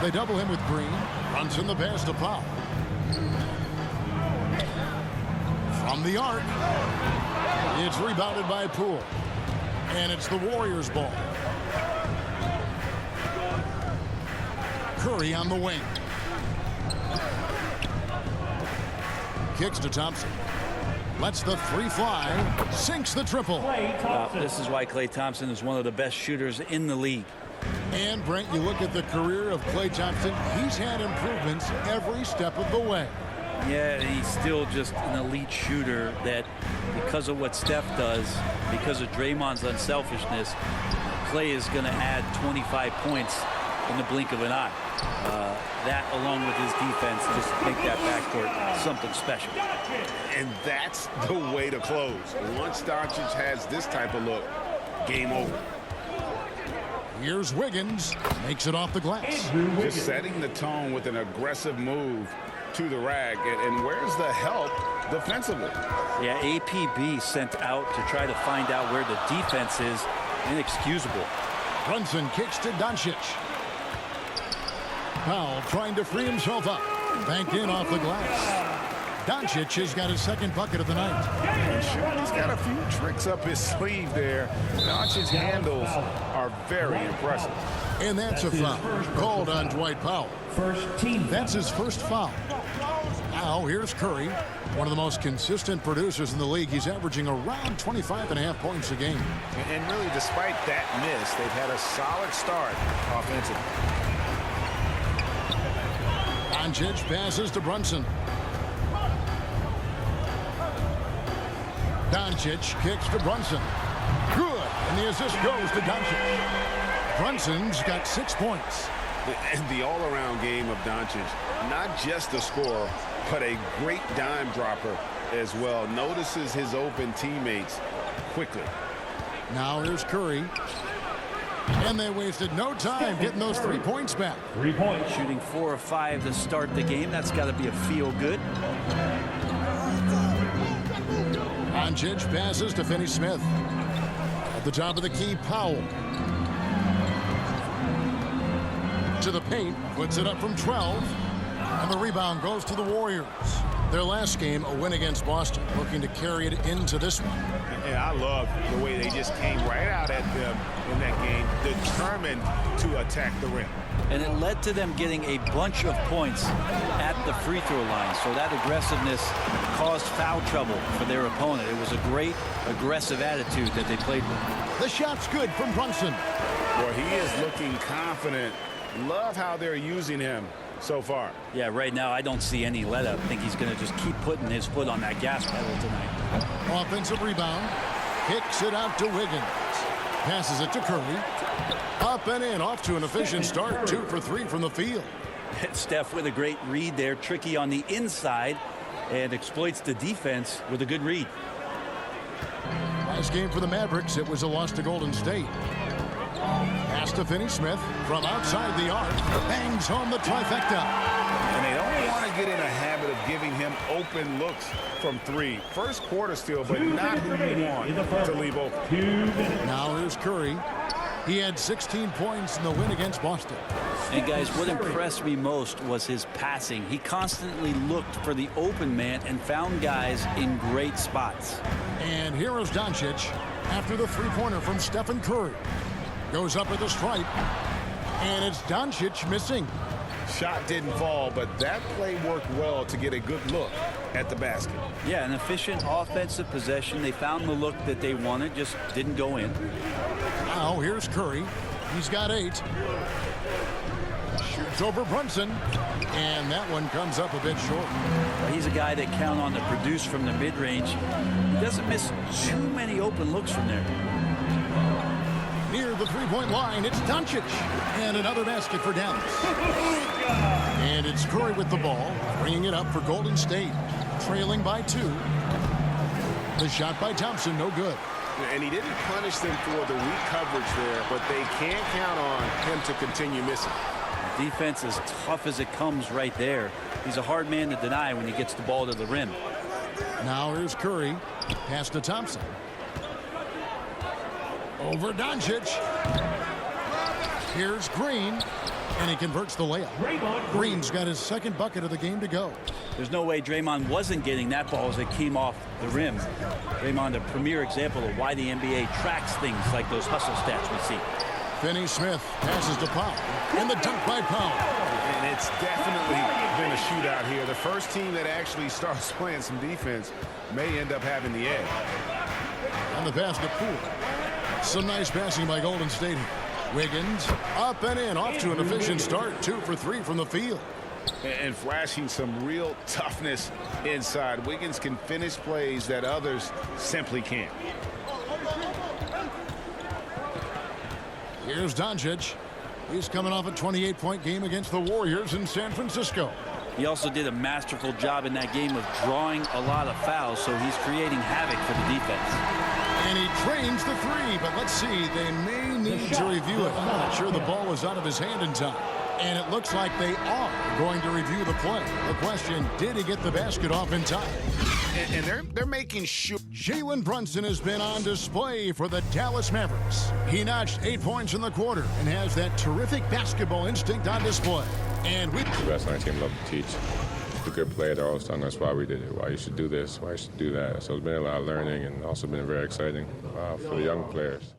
They double him with Green. Runs in the pass to Powell. From the arc. It's rebounded by Poole. And it's the Warriors' ball. Curry on the wing. Kicks to Thompson. Lets the three fly. Sinks the triple. This is why Klay Thompson is one of the best shooters in the league. And, Brent, you look at the career of Klay Thompson. He's had improvements every step of the way. Yeah, he's still just an elite shooter that, because of what Steph does, because of Draymond's unselfishness, Klay is going to add 25 points in the blink of an eye. That, along with his defense, just make that backcourt something special. And that's the way to close. Once Doncic has this type of look, game over. Here's Wiggins. Makes it off the glass. Just setting the tone with an aggressive move to the rack. And where's the help defensively? Yeah, APB sent out to try to find out where the defense is. Inexcusable. Brunson kicks to Doncic. Powell trying to free himself up. Banked in off the glass. Doncic has got his second bucket of the night. And sure, he's got a few tricks up his sleeve there. Doncic's handles are very impressive. And that's a foul called on Dwight Powell. That's his first foul. Now here's Curry, one of the most consistent producers in the league. He's averaging around 25.5 points a game. And really, despite that miss, they've had a solid start offensively. Doncic passes to Brunson. Doncic kicks to Brunson. Good. And the assist goes to Doncic. Brunson's got 6 points. And the all-around game of Doncic, not just a scorer, but a great dime dropper as well. Notices his open teammates quickly. Now here's Curry. And they wasted no time getting those 3 points back. 3 points. Shooting 4 of 5 to start the game. That's got to be a feel-good. Doncic passes to Finney-Smith. At the top of the key, Powell. To the paint, puts it up from 12. And the rebound goes to the Warriors. Their last game, a win against Boston, looking to carry it into this one. And I love the way they just came right out at them in that game, determined to attack the rim. And it led to them getting a bunch of points at the free throw line. So that aggressiveness caused foul trouble for their opponent. It was a great aggressive attitude that they played with. The shot's good from Brunson. Boy, he is looking confident. Love how they're using him so far. Yeah, right now I don't see any let up. I think he's going to just keep putting his foot on that gas pedal tonight. Offensive rebound. Kicks it out to Wiggins. Passes it to Curry. Up and in, off to an efficient start. 2 for 3 from the field. Steph with a great read there. Tricky on the inside and exploits the defense with a good read. Last game for the Mavericks, it was a loss to Golden State. Pass to Finney-Smith from outside the arc. Bangs home the trifecta. And they don't want to get in a habit of giving him open looks from 3. First quarter still, but not who you want to leave open. Now here's Curry. He had 16 points in the win against Boston. And guys, what impressed me most was his passing. He constantly looked for the open man and found guys in great spots. And here is Doncic after the three-pointer from Stephen Curry. Goes up at the stripe. And it's Doncic missing. Shot didn't fall, but that play worked well to get a good look at the basket. Yeah, an efficient offensive possession. They found the look that they wanted, just didn't go in. Now here's Curry. He's got 8. Shoots over Brunson. And that one comes up a bit short. He's a guy that count on to produce from the mid-range. He doesn't miss too many open looks from there. Near the three-point line, it's Doncic. And another basket for Dallas. And it's Curry with the ball, bringing it up for Golden State. Trailing by 2. The shot by Thompson, no good. And he didn't punish them for the weak coverage there, but they can't count on him to continue missing. Defense as tough as it comes right there. He's a hard man to deny when he gets the ball to the rim. Now here's Curry. Pass to Thompson. Over Doncic. Here's Green. And he converts the layup. Green's got his second bucket of the game to go. There's no way Draymond wasn't getting that ball as it came off the rim. Draymond, a premier example of why the NBA tracks things like those hustle stats we see. Finney-Smith passes to Powell. And the dunk by Powell. And it's definitely been a shootout here. The first team that actually starts playing some defense may end up having the edge. And the pass to Poole. Some nice passing by Golden State. Wiggins up and in, off to an efficient start. 2 for 3 from the field. And flashing some real toughness inside. Wiggins can finish plays that others simply can't. Here's Doncic. He's coming off a 28-point game against the Warriors in San Francisco. He also did a masterful job in that game of drawing a lot of fouls, so he's creating havoc for the defense. And he trains the three, but let's see, they may need to review it. I'm not sure the ball was out of his hand in time. And it looks like they are going to review the play. The question, did he get the basket off in time? And they're making sure. Jalen Brunson has been on display for the Dallas Mavericks. He notched 8 points in the quarter and has that terrific basketball instinct on display. And we the best on our team love to teach. The good player, they're always telling us why we did it, why you should do this, why you should do that. So it's been a lot of learning and also been very exciting for the young players.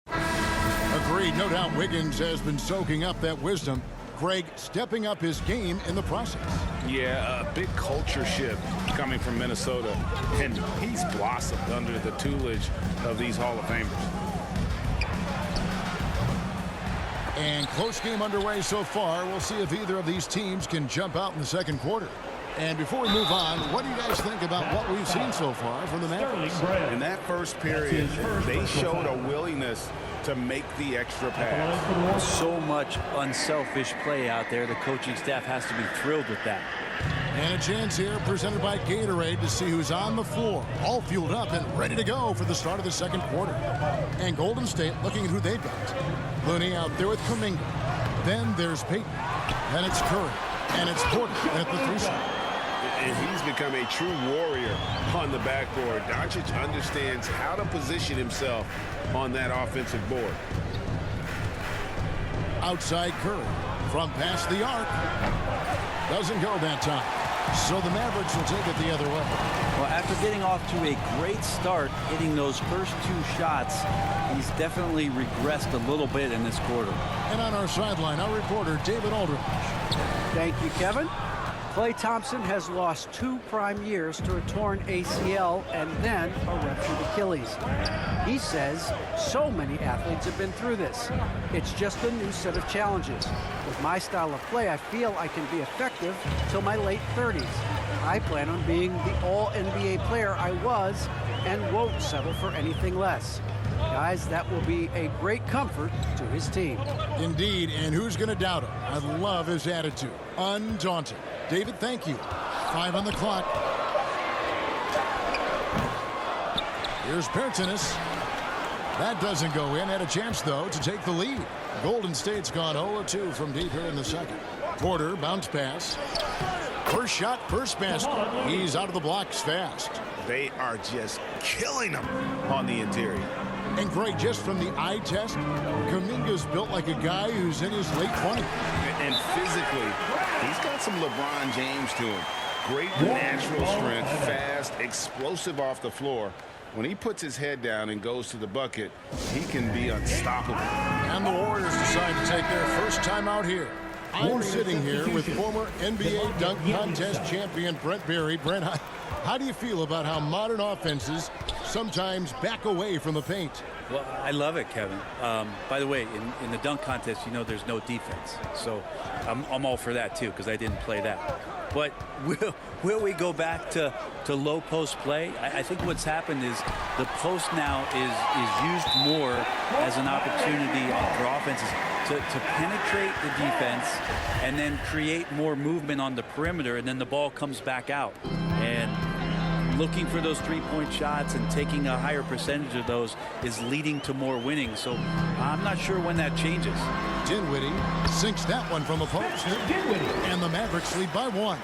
Agreed. No doubt Wiggins has been soaking up that wisdom. Greg stepping up his game in the process. Yeah, a big culture shift coming from Minnesota. And he's blossomed under the tutelage of these Hall of Famers. And close game underway so far. We'll see if either of these teams can jump out in the second quarter. And before we move on, what do you guys think about what we've seen so far from the Mavericks? In that first period, they showed a willingness to make the extra pass. So much unselfish play out there. The coaching staff has to be thrilled with that. And a chance here presented by Gatorade to see who's on the floor, all fueled up and ready to go for the start of the second quarter. And Golden State looking at who they've got. Looney out there with Kuminga. Then there's Payton. Then it's Curry. And it's Porter at the 3 spot. And he's become a true warrior on the backboard. Doncic understands how to position himself on that offensive board. Outside Curry from past the arc. Doesn't go that time. So the Mavericks will take it the other way. Well, after getting off to a great start, hitting those first 2 shots, he's definitely regressed a little bit in this quarter. And on our sideline, our reporter, David Aldridge. Thank you, Kevin. Klay Thompson has lost 2 prime years to a torn ACL and then a ruptured Achilles. He says so many athletes have been through this. It's just a new set of challenges. With my style of play, I feel I can be effective till my late 30s. I plan on being the all-NBA player I was and won't settle for anything less. Guys, that will be a great comfort to his team. Indeed, and who's going to doubt him? I love his attitude. Undaunted. David, thank you. 5 on the clock. Here's Pertinis. That doesn't go in. Had a chance, though, to take the lead. Golden State's gone 0-2 from deep here in the second. Porter, bounce pass. First shot, first basket. He's out of the blocks fast. They are just killing him on the interior. And Greg, just from the eye test, Kuminga's built like a guy who's in his late 20s. And physically, he's got some LeBron James to him. Great natural strength, fast, explosive off the floor. When he puts his head down and goes to the bucket, he can be unstoppable. And the Warriors decide to take their first time out here. I'm sitting here with former NBA dunk contest champion Brent Barry. Brent, how do you feel about how modern offenses sometimes back away from the paint? Well, I love it, Kevin. By the way, in the dunk contest, you know there's no defense. So I'm all for that, too, because I didn't play that. But will we go back to low post play? I think what's happened is the post now is used more as an opportunity for offenses to penetrate the defense and then create more movement on the perimeter, and then the ball comes back out. And looking for those three-point shots and taking a higher percentage of those is leading to more winning. So I'm not sure when that changes. Dinwiddie sinks that one from the post. And the Mavericks lead by 1.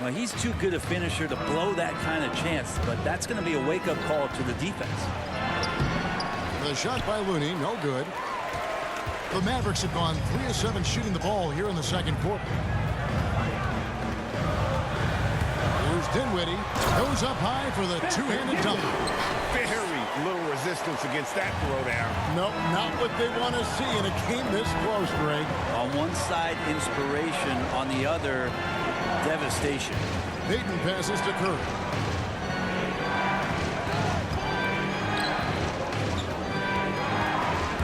Well, he's too good a finisher to blow that kind of chance, but that's going to be a wake-up call to the defense. The shot by Looney, no good. The Mavericks have gone 3 of 7 shooting the ball here in the second quarter. Here's Dinwiddie. Goes up high for the two-handed dunk. Very little resistance against that throwdown. Nope, not what they want to see in a game this close, Greg. On one side, inspiration. On the other, devastation. Payton passes to Curry.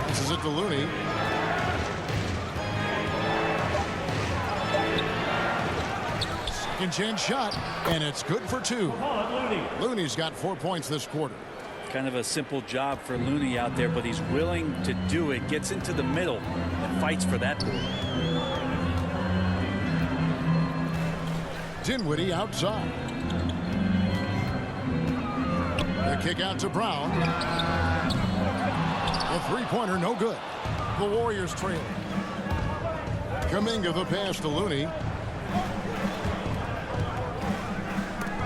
Passes it to Looney. Second chance shot, and it's good for 2. Looney's got 4 points this quarter. Kind of a simple job for Looney out there, but he's willing to do it. Gets into the middle and fights for that ball. Dinwiddie outside. The kick out to Brown. The three-pointer no good. The Warriors trail. Kuminga the pass to Looney.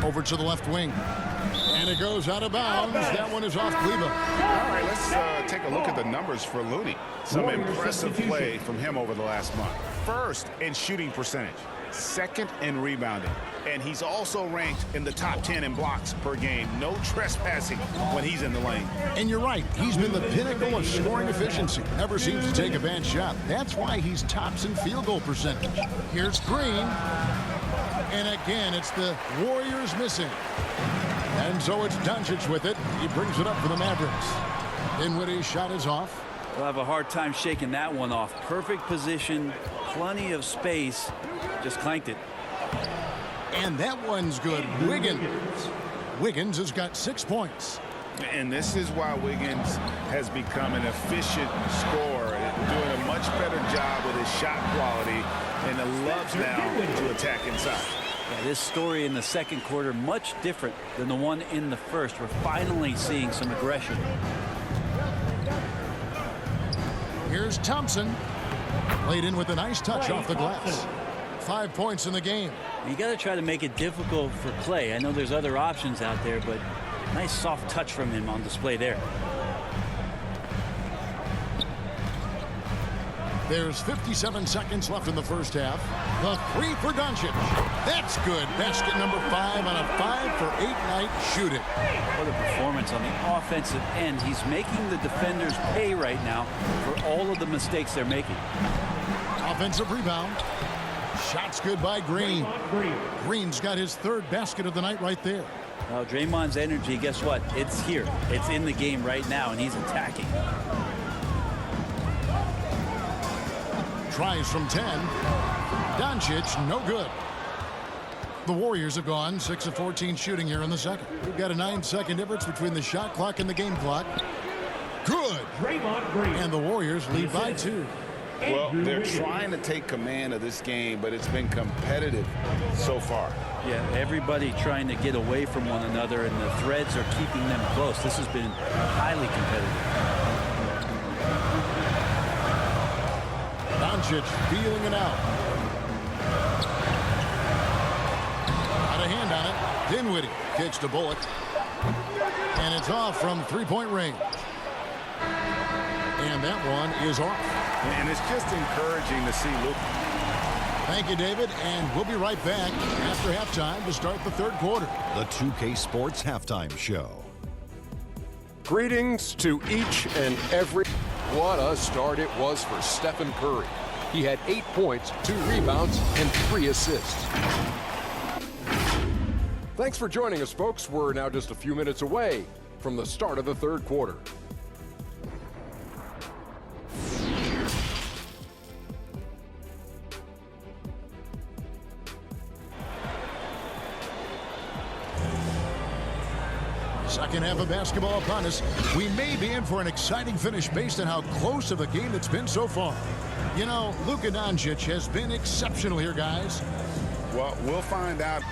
Over to the left wing. And it goes out of bounds. That one is off Cleveland. All right, let's take a look at the numbers for Looney. Some impressive play from him over the last month. First in shooting percentage. Second in rebounding. And he's also ranked in the top 10 in blocks per game. No trespassing when he's in the lane. And you're right. He's been the pinnacle of scoring efficiency. Never seems to take a bad shot. That's why he's tops in field goal percentage. Here's Green. And again, it's the Warriors missing. And so it's Doncic with it. He brings it up for the Mavericks. Dinwiddie's shot is off. We'll have a hard time shaking that one off. Perfect position, plenty of space. Just clanked it. And that one's good. Wiggins has got 6 points. And this is why Wiggins has become an efficient scorer, doing a much better job with his shot quality, and loves now to attack inside. Yeah, this story in the second quarter much different than the one in the first. We're finally seeing some aggression. Here's Thompson. Laid in with a nice touch off the glass. 5 points in the game. You got to try to make it difficult for Clay. I know there's other options out there, but nice soft touch from him on display there. There's 57 seconds left in the first half. The three for Doncic. That's good. Basket number 5 on a 5-for-8 night shooting. What a performance on the offensive end. He's making the defenders pay right now for all of the mistakes they're making. Offensive rebound. Shots good by Green. Green's got his 3rd basket of the night right there. Well, Draymond's energy, guess what? It's here. It's in the game right now, and he's attacking. Tries from 10. Doncic, no good. The Warriors have gone 6 of 14 shooting here in the second. We've got a 9-second difference between the shot clock and the game clock. Good. And the Warriors lead by 2. Well, they're trying to take command of this game, but it's been competitive so far. Yeah, everybody trying to get away from one another, and the threads are keeping them close. This has been highly competitive. Doncic feeling it out. Got a hand on it. Dinwiddie kicks to Bullock. And it's off from three-point range. And that one is off. And it's just encouraging to see Luke. Thank you, David. And we'll be right back after halftime to start the third quarter. The 2K Sports Halftime Show. Greetings to each and every. What a start it was for Stephen Curry. He had 8 points, 2 rebounds, and 3 assists. Thanks for joining us, folks. We're now just a few minutes away from the start of the third quarter. Second half of basketball upon us. We may be in for an exciting finish based on how close of a game it's been so far. You know, Luka Doncic has been exceptional here, guys. Well, we'll find out